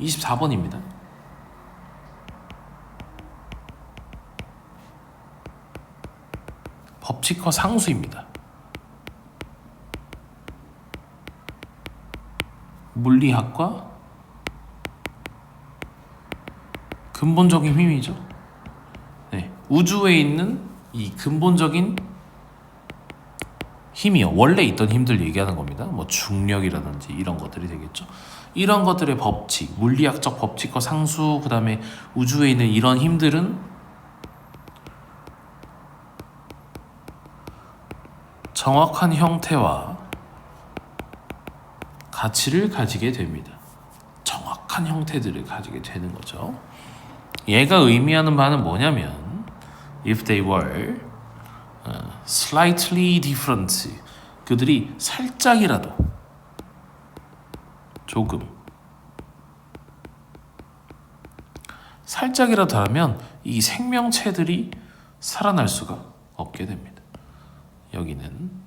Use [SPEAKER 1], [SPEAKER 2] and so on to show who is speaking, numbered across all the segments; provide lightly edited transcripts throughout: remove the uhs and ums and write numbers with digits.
[SPEAKER 1] 24번입니다. 법칙과 상수입니다. 물리학과 근본적인 힘이죠. 네, 우주에 있는 이 근본적인 힘이요. 원래 있던 힘들 얘기하는 겁니다. 뭐 중력이라든지 이런 것들이 되겠죠. 이런 것들의 법칙, 물리학적 법칙과 상수, 그 다음에 우주에 있는 이런 힘들은 정확한 형태와 가치를 가지게 됩니다. 정확한 형태들을 가지게 되는 거죠. 얘가 의미하는 바는 뭐냐면 if they were slightly different, 그들이 살짝이라도 살짝이라도 다르면 이 생명체들이 살아날 수가 없게 됩니다. 여기는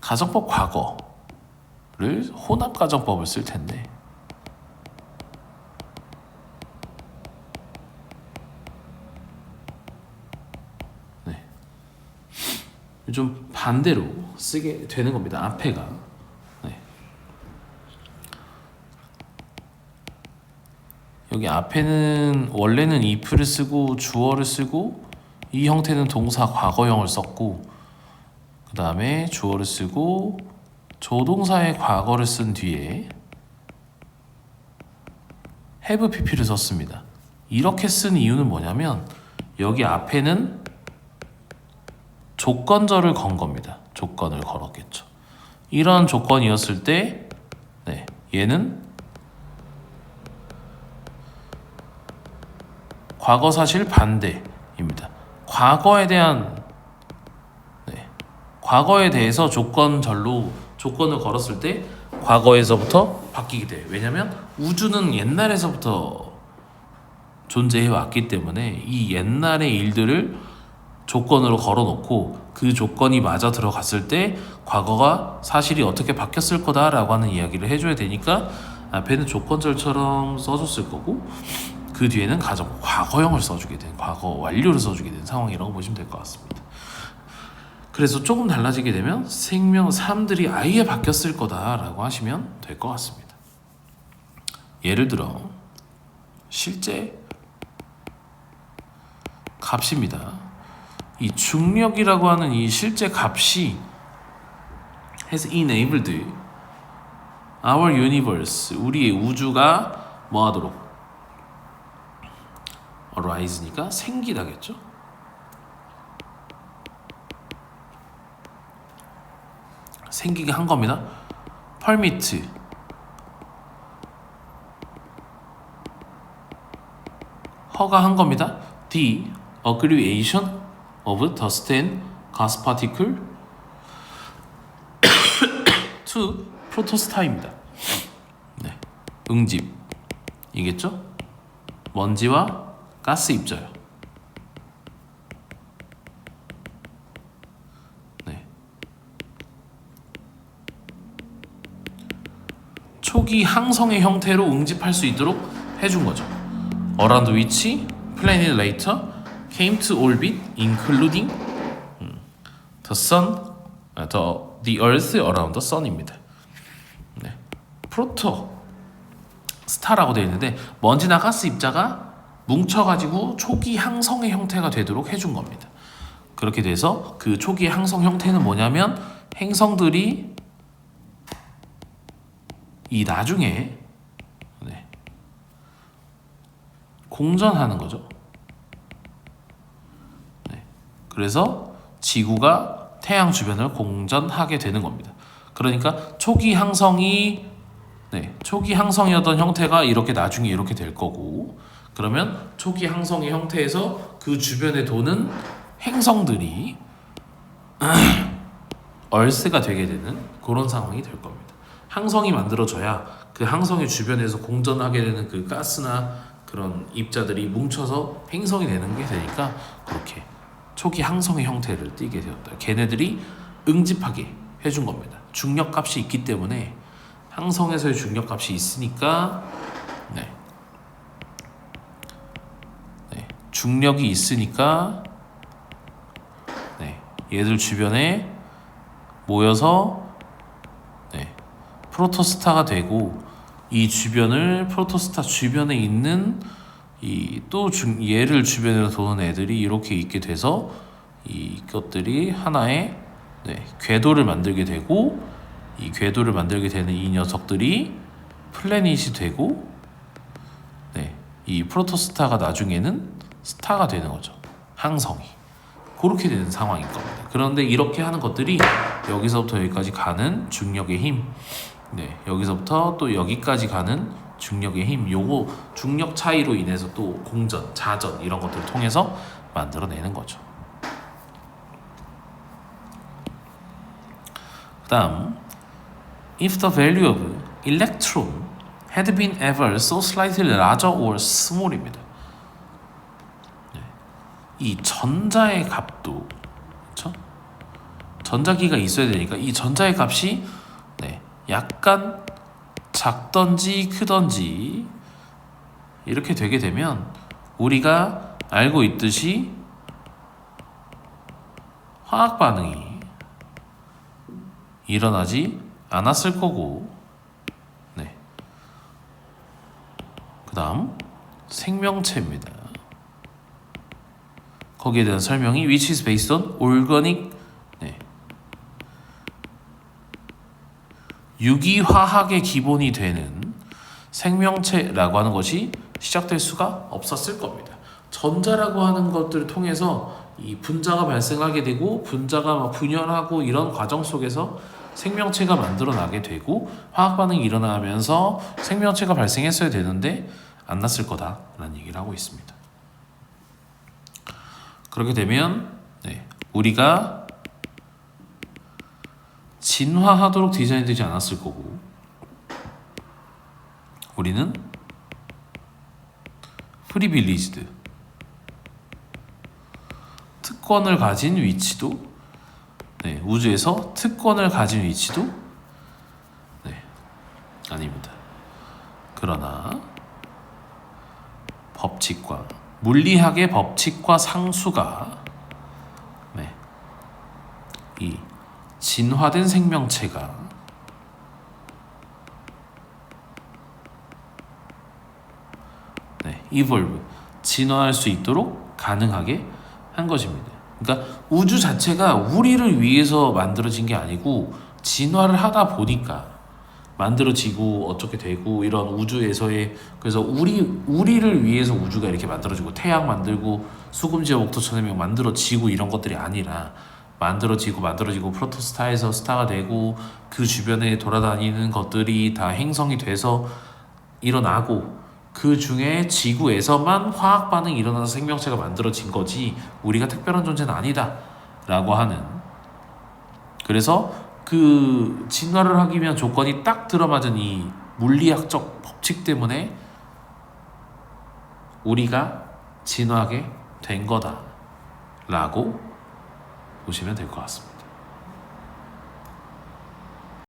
[SPEAKER 1] 가정법 과거를 혼합가정법을 쓸 텐데 좀 반대로 쓰게 되는 겁니다. 앞에가 여기 앞에는 원래는 if를 쓰고 주어를 쓰고 이 형태는 동사 과거형을 썼고 그 다음에 주어를 쓰고 조동사의 과거를 쓴 뒤에 have pp를 썼습니다. 이렇게 쓴 이유는 뭐냐면 여기 앞에는 조건절을 건 겁니다. 조건을 걸었겠죠. 이런 조건이었을 때 얘는 과거사실 반대입니다. 과거에 대해서 조건절로 조건을 걸었을 때 과거에서부터 바뀌게 돼요. 왜냐하면 우주는 옛날에서부터 존재해 왔기 때문에 이 옛날의 일들을 조건으로 걸어놓고 그 조건이 맞아 들어갔을 때 과거가 사실이 어떻게 바뀌었을 거다라고 하는 이야기를 해줘야 되니까 앞에는 조건절처럼 써줬을 거고 그 뒤에는 과거형을 써주게 된, 과거 완료를 써주게 된 상황이라고 보시면 될 것 같습니다. 그래서 조금 달라지게 되면 삶들이 아예 바뀌었을 거다라고 하시면 될 것 같습니다. 예를 들어 실제 값입니다. 이 중력이라고 하는 이 실제 값이 has enabled our universe, 우리의 우주가 뭐하도록 arise니까 생기다겠죠. 생기게 한 겁니다. permit 허가한 겁니다. the aggregation of dust and gas particle to protostar입니다. 응집이겠죠? 먼지와 가스 입자요. 초기 항성의 형태로 응집할 수 있도록 해준 거죠. Around which planet later came to orbit, including the sun, the Earth around the sun입니다. 프로토 스타라고 되어 있는데 먼지나 가스 입자가 뭉쳐가지고 초기 항성의 형태가 되도록 해준 겁니다. 그렇게 돼서 그 초기 항성 형태는 뭐냐면 행성들이 이 나중에 공전하는 거죠. 그래서 지구가 태양 주변을 공전하게 되는 겁니다. 그러니까 초기 항성이었던 형태가 이렇게 나중에 이렇게 될 거고, 그러면 초기 항성의 형태에서 그 주변에 도는 행성들이 얼스가 되게 되는 그런 상황이 될 겁니다. 항성이 만들어져야 그 항성의 주변에서 공전하게 되는 그 가스나 그런 입자들이 뭉쳐서 행성이 되는 게 되니까 그렇게 초기 항성의 형태를 띠게 되었다. 걔네들이 응집하게 해준 겁니다. 중력값이 있기 때문에 항성에서의 중력값이 있으니까 네. 네. 중력이 있으니까 네. 얘들 주변에 모여서 네. 프로토스타가 되고 이 주변을 프로토스타 주변에 있는 얘를 주변으로 도는 애들이 이렇게 있게 돼서 이것들이 하나의 네, 궤도를 만들게 되고 이 궤도를 만들게 되는 이 녀석들이 플래닛이 되고 네, 이 프로토스타가 나중에는 스타가 되는 거죠. 항성이 그렇게 되는 상황인 겁니다. 그런데 이렇게 하는 것들이 여기서부터 여기까지 가는 중력의 힘 네, 여기서부터 또 여기까지 가는 중력의 힘 요거 중력 차이로 인해서 또 공전, 자전 이런 것들을 통해서 만들어내는 거죠. 그 다음 If the value of electron had been ever so slightly larger or small입니다. 네. 이 전자의 값도 그렇죠? 전자기가 있어야 되니까 이 전자의 값이 네, 약간 작던지 크던지 이렇게 되게 되면 우리가 알고 있듯이 화학 반응이 일어나지 않았을 거고 네. 그 다음 생명체입니다. 거기에 대한 설명이 which is based on organic 네. 유기화학의 기본이 되는 생명체라고 하는 것이 시작될 수가 없었을 겁니다. 전자라고 하는 것들을 통해서 이 분자가 발생하게 되고 분자가 막 분열하고 이런 과정 속에서 생명체가 만들어나게 되고 화학 반응이 일어나면서 생명체가 발생했어야 되는데 안 났을 거다라는 얘기를 하고 있습니다. 그렇게 되면 네, 우리가 진화하도록 디자인되지 않았을 거고 우리는 프리빌리지드 특권을 가진 위치도 네, 우주에서 특권을 가진 위치도 네, 아닙니다. 그러나 법칙과 물리학의 법칙과 상수가 네, 이 진화된 생명체가 네, evolve 진화할 수 있도록 가능하게 한 것입니다. 그러니까 우주 자체가 우리를 위해서 만들어진 게 아니고 진화를 하다 보니까 만들어지고 어떻게 되고 이런 우주에서의 그래서 우리를 위해서 우주가 이렇게 만들어지고 태양 만들고 수금지와 목토천해명 만들어지고 이런 것들이 아니라 만들어지고 프로토스타에서 스타가 되고 그 주변에 돌아다니는 것들이 다 행성이 돼서 일어나고 그 중에 지구에서만 화학 반응이 일어나서 생명체가 만들어진 거지 우리가 특별한 존재는 아니다 라고 하는 그래서 그 진화를 하기 위한 조건이 딱 들어맞은 이 물리학적 법칙 때문에 우리가 진화하게 된 거다 라고 보시면 될 것 같습니다.